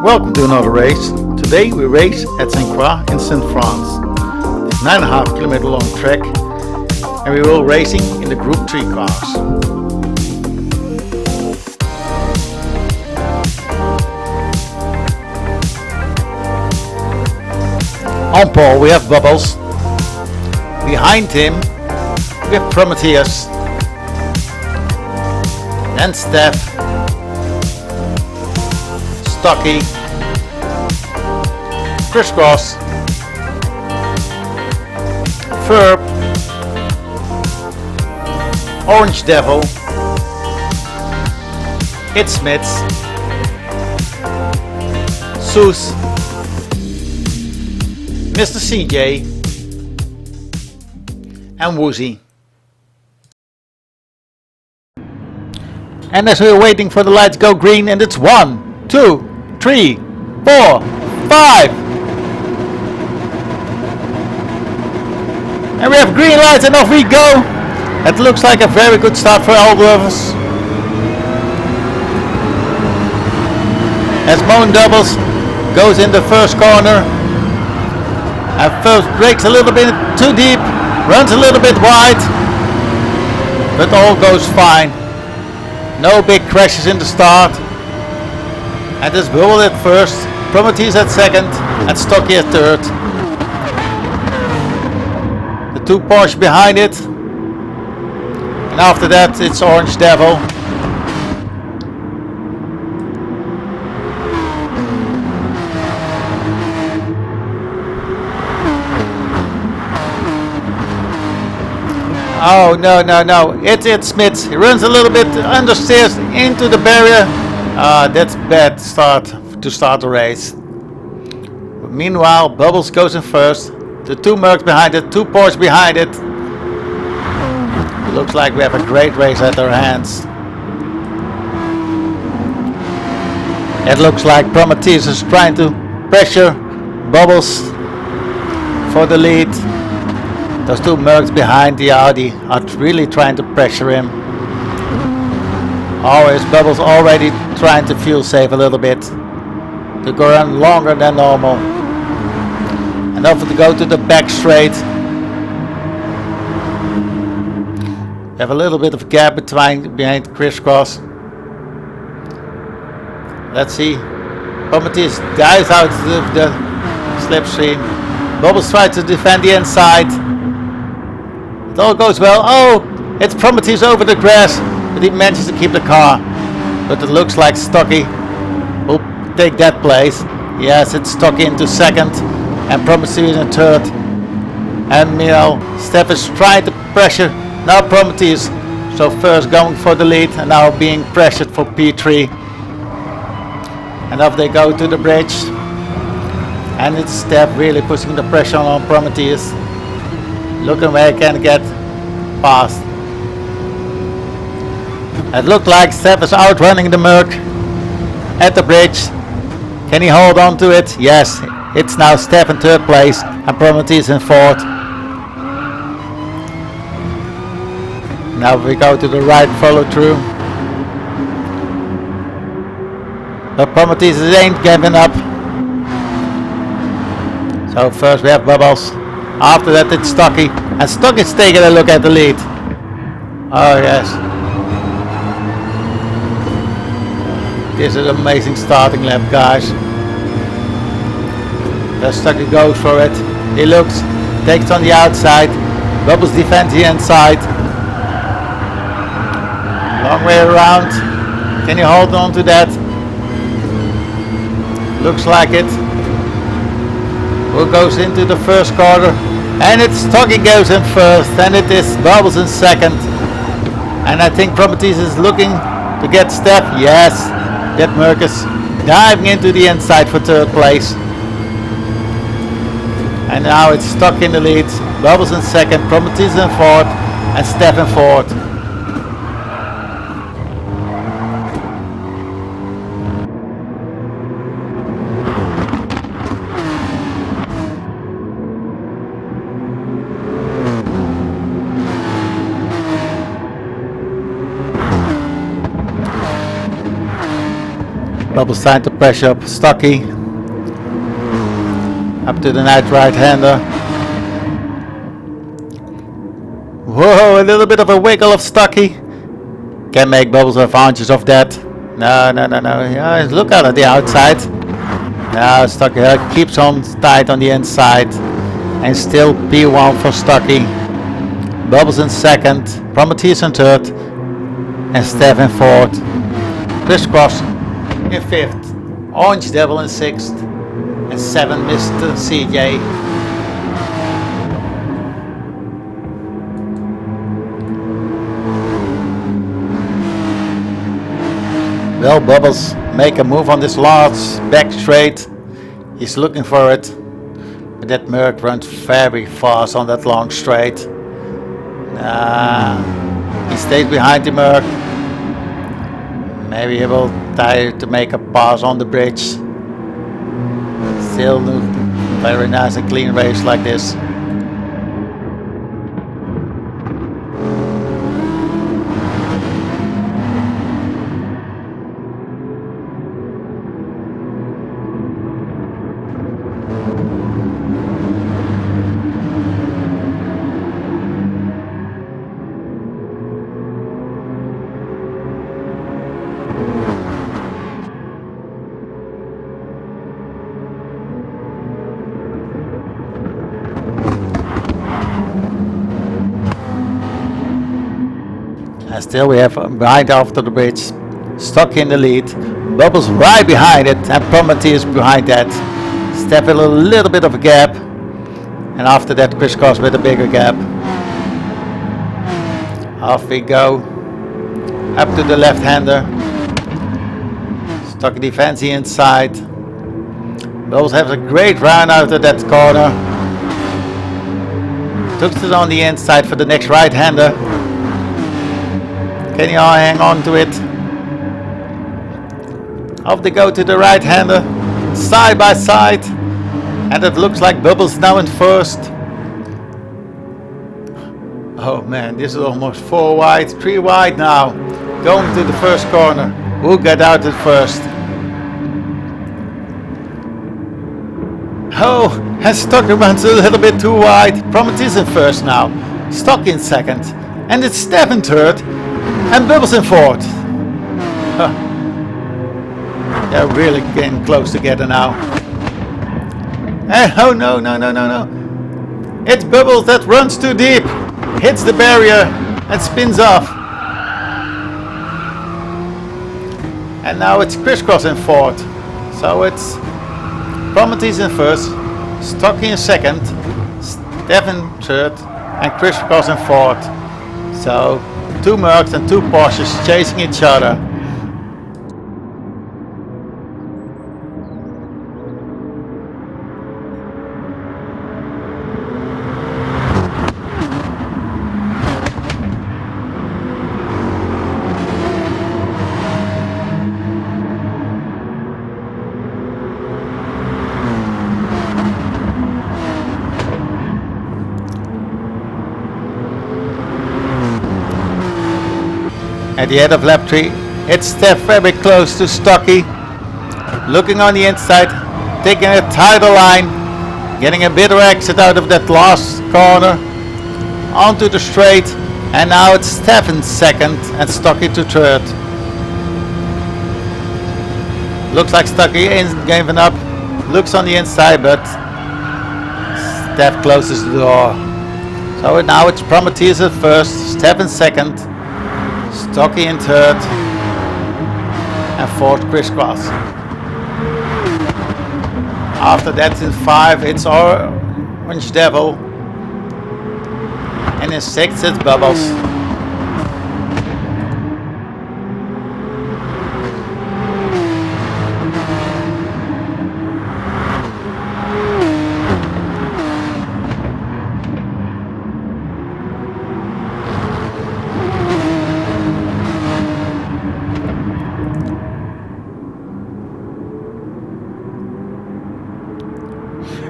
Welcome to another race. Today we race at St.Croix in St. France. It's 9.5 kilometer long track and we will racing in the Group 3 cars. On pole we have Bubbles. Behind him we have Prometheus. Then Steph, Stocky, Crisscross, Verb, Orange Devil, It's Smiths, Soos, Mr. CJ, and Woozy. And as we're waiting for the lights go green, and it's 1, 2, 3, 4, 5. And we have green lights and off we go. It looks like a very good start for all drivers. As Moan Doubles goes in the first corner. And first brakes a little bit too deep, runs a little bit wide. But all goes fine. No big crashes in the start. And this Bubble at first, Prometheus at second, and Stocky at third. The two Porsche behind it. And after that it's Orange Devil. Oh no, it's Smith. He runs a little bit understeers into the barrier. That's bad start to start the race. But meanwhile, Bubbles goes in first. The two Mercs behind it, two Porsche behind it. Looks like we have a great race at our hands. It looks like Prometheus is trying to pressure Bubbles for the lead. Those two Mercs behind the Audi are really trying to pressure him. Always Bubbles already trying to fuel save a little bit to go on longer than normal. And over to go to the back straight. We have a little bit of gap behind Crisscross. Let's see. Prometheus dives out of the slipstream. Bubbles tries to defend the inside. It all goes well. Oh, it's Prometheus over the grass, but he manages to keep the car. But it looks like Stocky will take that place. Yes, it's Stocky into second and Prometheus in third. And Steph is trying to pressure now Prometheus. So first going for the lead and now being pressured for P3. And off they go to the bridge. And it's Steph really pushing the pressure on Prometheus. Looking where he can get past. It looked like Steph is outrunning the Merc at the bridge. Can he hold on to it? Yes, it's now Steph in third place and Prometheus in fourth. Now we go to the right follow through. But Prometheus ain't giving up. So first we have Bubbles. After that it's Stocky. And Stocky's taking a look at the lead. Oh yes. This is an amazing starting lap, guys. The Stocky goes for it. He looks, takes on the outside. Bubbles defends the inside. Long way around. Can you hold on to that? Looks like it. Who goes into the first corner? And it's Stocky goes in first. And it is Bubbles in second. And I think Prometheus is looking to get Steph. Yes, that Merc is diving into the inside for third place. And now it's Stocky in the lead. Bubbles in second. Prometheus in fourth. And Steph in fourth. Bubbles trying to pressure up Stocky. Up to the night right-hander. Whoa, a little bit of a wiggle of Stocky. Can make Bubbles advantage of that. No. Yeah, look out at the outside. Now Stocky keeps on tight on the inside. And still P1 for Stocky. Bubbles in second. Prometheus in third. And Steph in fourth. Crisscross in fifth. Orange Devil in sixth. And 7 Mr. CJ. Well, Bubbles make a move on this last back straight. He's looking for it. But that Merc runs very fast on that long straight. He stays behind the Merc. Maybe he will try to make a pass on the bridge. Still very nice and clean race like this. And still we have behind after the bridge, Stocky in the lead, Bubbles right behind it, and Prometheus behind that. Step in a little bit of a gap, and after that Crisscross with a bigger gap. Off we go, up to the left-hander. Stocky defends the inside. Bubbles has a great run out of that corner. Took it on the inside for the next right-hander. Can you all hang on to it? Off they go to the right-hander, side by side, and it looks like Bubbles now in first. Oh man, this is almost 4 wide, 3 wide now. Going to the first corner. Who got out at first? Oh, and Stocky runs a little bit too wide. Prometheus in first now. Stocky in second. And it's Steph in third. And Bubbles in fourth. Huh. They're really getting close together now. And oh no. It's Bubbles that runs too deep. Hits the barrier and spins off. And now it's Crisscross in fourth. So it's Prometheus in first, Stocky in second, Steph in third, and Crisscross in fourth. So 2 Mercs and 2 Porsches chasing each other. At the end of lap 3, it's Steph very close to Stocky. Looking on the inside, taking a tighter line, getting a bitter exit out of that last corner. Onto the straight, and now it's Steph in second and Stocky to third. Looks like Stocky ain't giving up. Looks on the inside, but Steph closes the door. So now it's Prometheus at first, Steph in second, Stocky in third, and fourth Crisscross. After that in 5 it's Orange Devil, and in 6 it's Bubbles.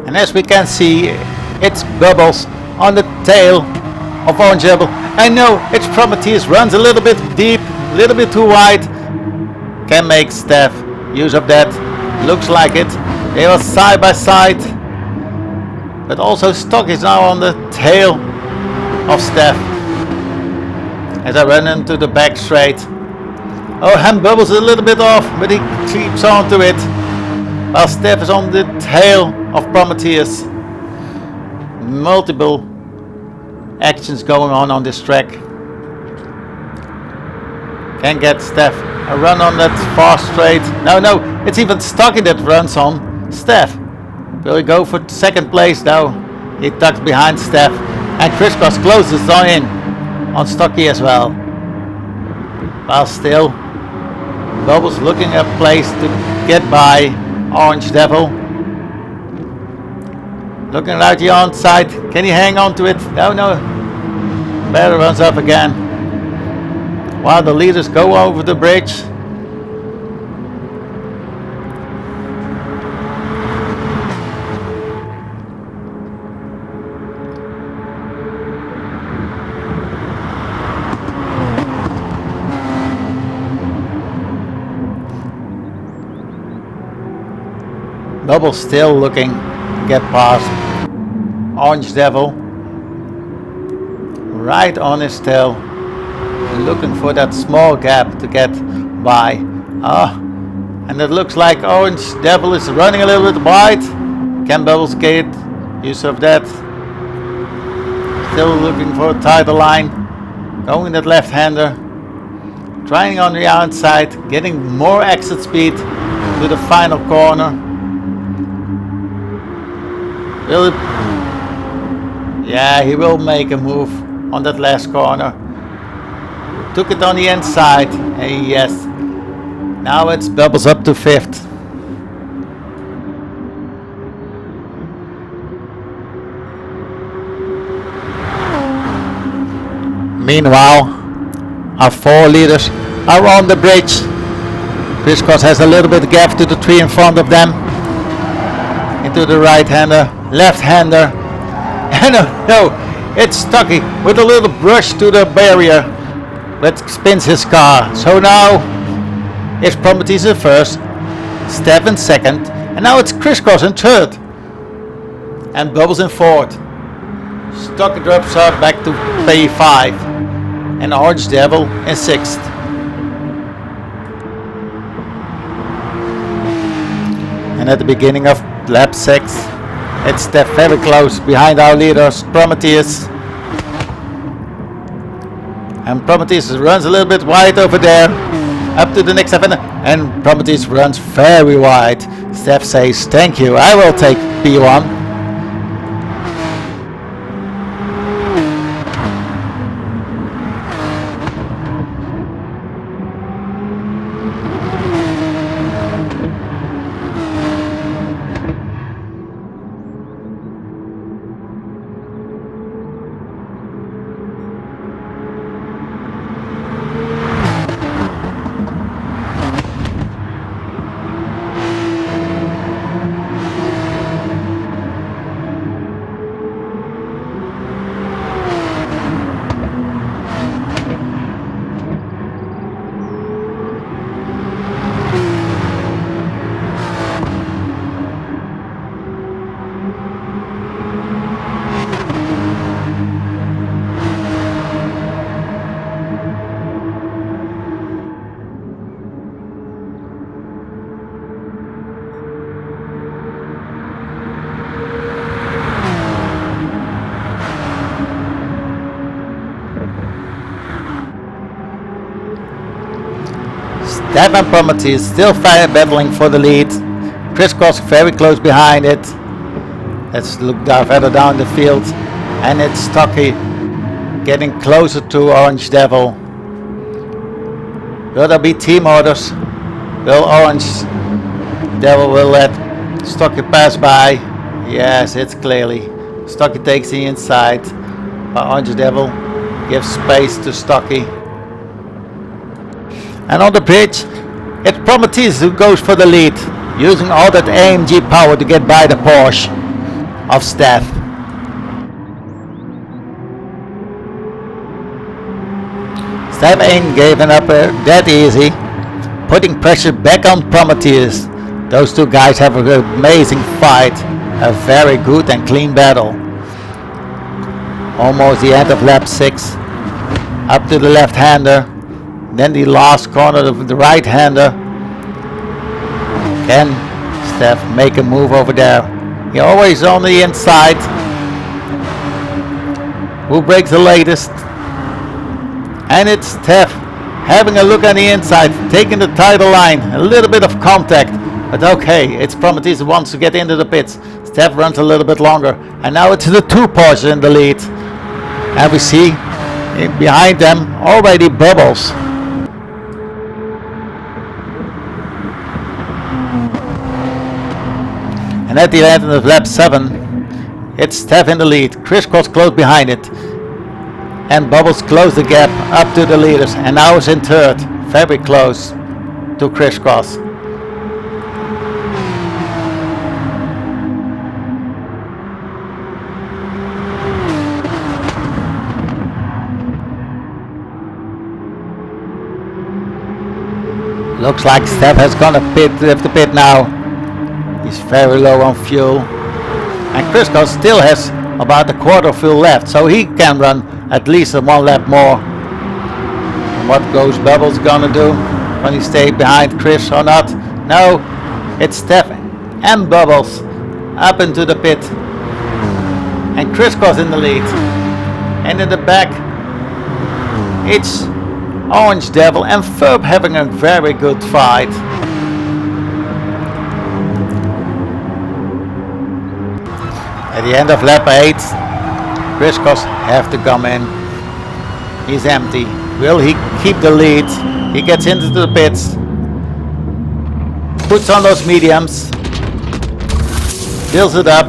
And as we can see, it's Bubbles on the tail of Orange Devil. I know it's Prometheus, runs a little bit deep, a little bit too wide. Can make Steph use of that. Looks like it. They were side by side. But also Stock is now on the tail of Steph. As I run into the back straight. Oh, Ham Bubbles a little bit off, but he keeps on to it. While Steph is on the tail of Prometheus. Multiple actions going on this track. Can get Steph a run on that far straight. No, it's even Stocky that runs on Steph. Will he go for second place? No, he tucks behind Steph. And Crisscross closes on Stocky as well. While still, Bubbles looking a place to get by Orange Devil. Looking right here on side. Can he hang on to it? No. Better runs up again. While the leaders go over the bridge. Bubble still looking to get past Orange Devil. Right on his tail. Looking for that small gap to get by. And it looks like Orange Devil is running a little bit wide. Can Bubbles get use of that? Still looking for a tighter line. Going that left-hander. Trying on the outside. Getting more exit speed to the final corner. Yeah, he will make a move on that last corner. Took it on the inside. And yes. Now it's Bubbles up to 5th. Meanwhile, our 4 leaders are on the bridge. Crisscross has a little bit gap to the tree in front of them. Into the right-hander, left-hander. And no, it's Stucky with a little brush to the barrier that spins his car. So now it's Prometheus in first, Steph in second, and now it's Crisscross in third. And Bubbles in fourth. Stucky drops up back to P5. And Orange Devil in sixth. And at the beginning of lap 6, it's Steph very close behind our leaders, Prometheus. And Prometheus runs a little bit wide over there, up to the next step, and Prometheus runs very wide. Steph says, thank you, I will take P1. Steph and Prometheus still battling for the lead. Crisscross very close behind it. Let's look down, further down the field. And it's Stocky getting closer to Orange Devil. Will there be team orders? Will Orange Devil will let Stocky pass by? Yes, it's clearly. Stocky takes the inside, but Orange Devil gives space to Stocky. And on the bridge, it's Prometheus who goes for the lead, using all that AMG power to get by the Porsche of Steph. Steph ain't giving up that easy, putting pressure back on Prometheus. Those two guys have an amazing fight, a very good and clean battle. Almost the end of lap 6. Up to the left-hander, then the last corner of the right-hander. Can Steph make a move over there? He always on the inside. Who breaks the latest? And it's Steph having a look on the inside, taking the title line, a little bit of contact, but okay, it's Prometheus who wants to get into the pits. Steph runs a little bit longer, and now it's the two Porsches in the lead. And we see behind them already Bubbles. And at the end of lap 7, it's Steph in the lead, Crisscross close behind it. And Bubbles close the gap up to the leaders, and now is in third, very close to Crisscross. Looks like Steph has gone to the pit now. He's very low on fuel. And Crisscross still has about a quarter fuel left, so he can run at least 1 lap more. And what goes Bubbles gonna do? When he stay behind Chris or not? No, it's Steph and Bubbles up into the pit. And Crisscross in the lead. And in the back, it's Orange Devil and Ferb having a very good fight. At the end of lap 8, Crisscross have to come in. He's empty. Will he keep the lead? He gets into the pits. Puts on those mediums. Fills it up.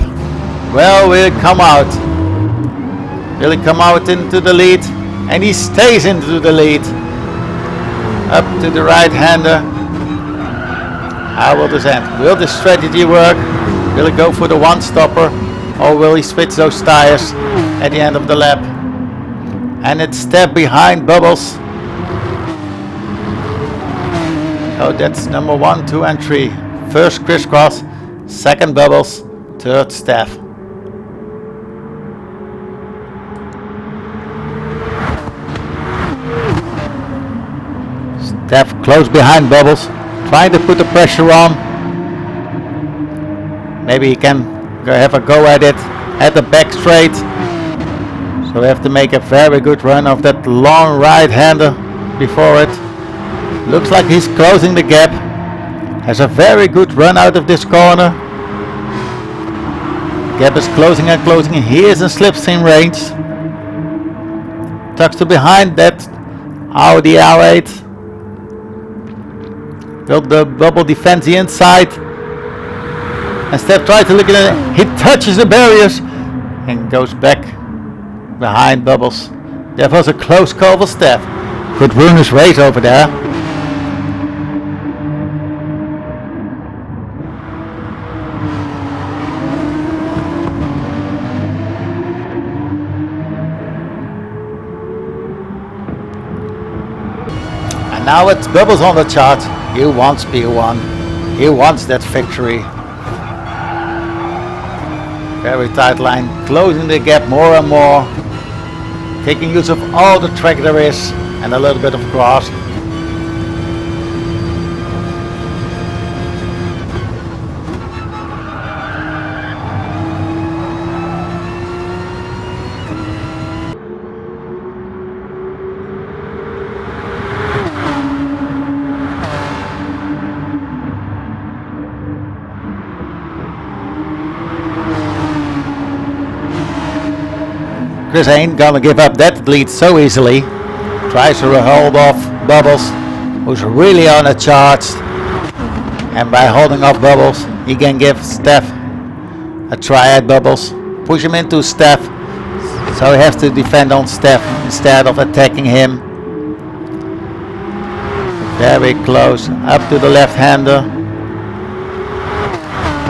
Well, will he come out? Will he come out into the lead? And he stays into the lead. Up to the right-hander. How will this end? Will the strategy work? Will he go for the one-stopper? Or will he switch those tires at the end of the lap? And it's Steph behind Bubbles. Oh, that's number 1, 2 and 3. First Crisscross, second Bubbles, third Steph. Steph close behind Bubbles, trying to put the pressure on. Maybe he can have a go at it at the back straight. So we have to make a very good run of that long right-hander before it. Looks like he's closing the gap. Has a very good run out of this corner. Gap is closing and closing. He is in slipstream range. Tucks to behind that Audi R8. Will the Bubble defend the inside? And Steph tries to look at it. He touches the barriers and goes back behind Bubbles. That was a close call for Steph. Could ruin his race over there. And now it's Bubbles on the chart. He wants P1. He wants that victory. Very tight line, closing the gap more and more. Taking use of all the track there is and a little bit of grass. Chris ain't gonna give up that lead so easily. Tries to hold off Bubbles, who's really on a charge. And by holding off Bubbles, he can give Steph a try at Bubbles. Push him into Steph, so he has to defend on Steph instead of attacking him. Very close, up to the left-hander.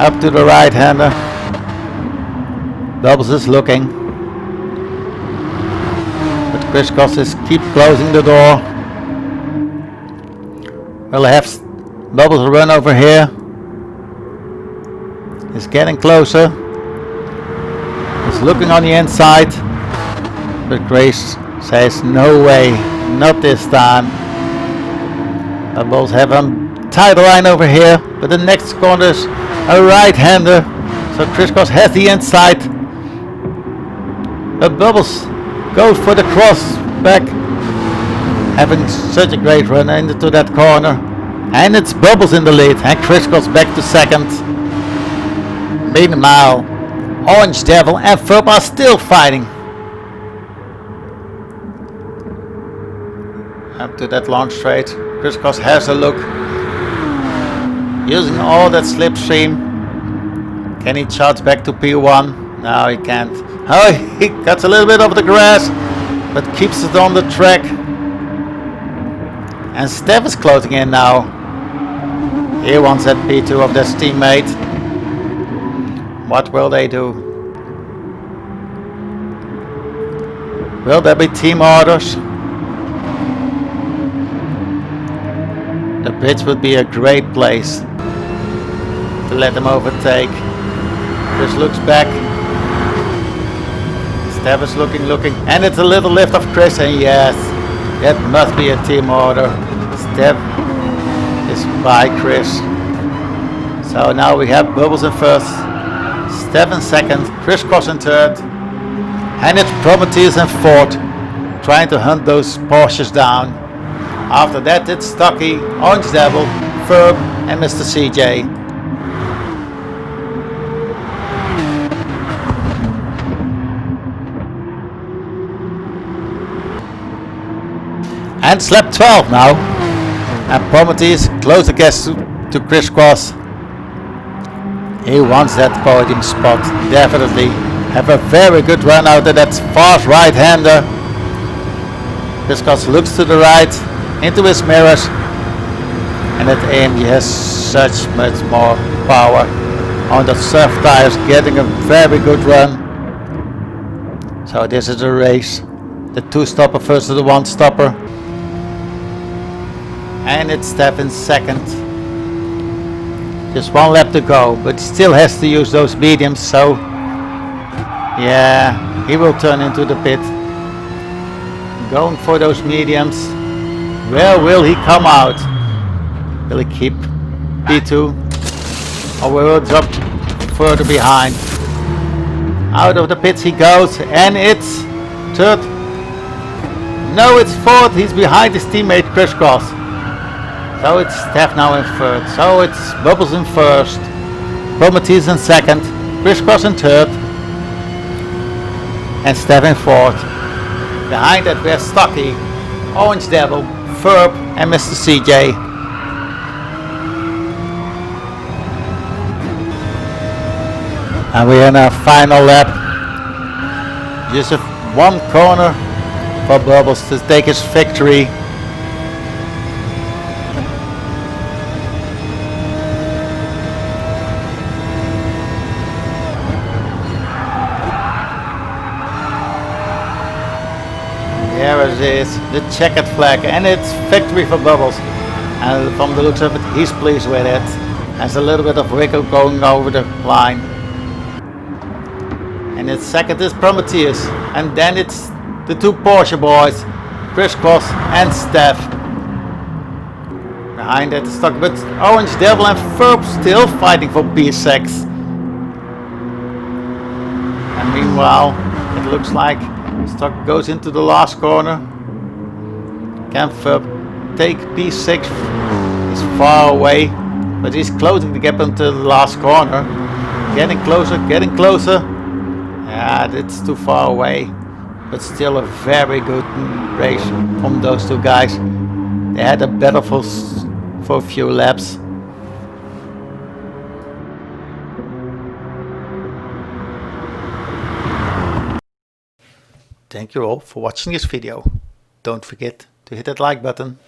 Up to the right-hander. Bubbles is looking. Crisscross is keep closing the door. We'll have Bubbles will run over here. He's getting closer. He's looking on the inside. But Grace says no way, not this time. Bubbles have a tight line over here. But the next corner is a right-hander. So Crisscross has the inside. But Bubbles goes for the cross back. Having such a great run into that corner. And it's Bubbles in the lead. And Crisscross back to second. Meanwhile, Orange Devil and Ferb are still fighting. Up to that long straight. Crisscross has a look. Using all that slipstream. Can he charge back to P1? No, he can't. Oh, he cuts a little bit of the grass, but keeps it on the track. And Steph is closing in now. He wants that P2 of his teammate. What will they do? Will there be team orders? The pits would be a great place to let them overtake. Chris looks back. Steph is looking, and it's a little lift of Chris, and yes, that must be a team order. Steph is by Chris. So now we have Bubbles in first, Steph in second, Crisscross in third, and it's Prometheus in fourth, trying to hunt those Porsches down. After that it's Stucky, Orange Devil, Ferb and Mr. CJ. And slap 12 now. And Prometheus close the gap to Crisscross. He wants that podium spot, definitely. Have a very good run out of that fast right-hander. Crisscross looks to the right, into his mirrors. And at AMG has such much more power. On the soft tires, getting a very good run. So this is a race. The two-stopper versus the one-stopper. And it's Steph in second. Just one lap to go, but still has to use those mediums, so yeah, he will turn into the pit. Going for those mediums. Where will he come out? Will he keep P2? Or will he drop further behind? Out of the pits he goes, and it's third. No, it's fourth. He's behind his teammate Crisscross. So it's Steph now in third. So it's Bubbles in first, Prometheus in second, Crisscross in third, and Steph in fourth. Behind that we're Stucky, Orange Devil, Ferb and Mr. CJ. And we're in our final lap. Just one corner for Bubbles to take his victory. There it is, the checkered flag, and it's victory for Bubbles. And from the looks of it, he's pleased with it. There's a little bit of wiggle going over the line. And it's second is Prometheus, and then it's the two Porsche boys, Crisscross and Steph. Behind that is stuck, but Orange Devil and Ferb still fighting for P6. And meanwhile, it looks like Stock goes into the last corner. Can Ferb take P6? He's far away, but he's closing the gap until the last corner. Getting closer, getting closer. Yeah, it's too far away, but still a very good race from those two guys. They had a battle for a few laps. Thank you all for watching this video. Don't forget to hit that like button.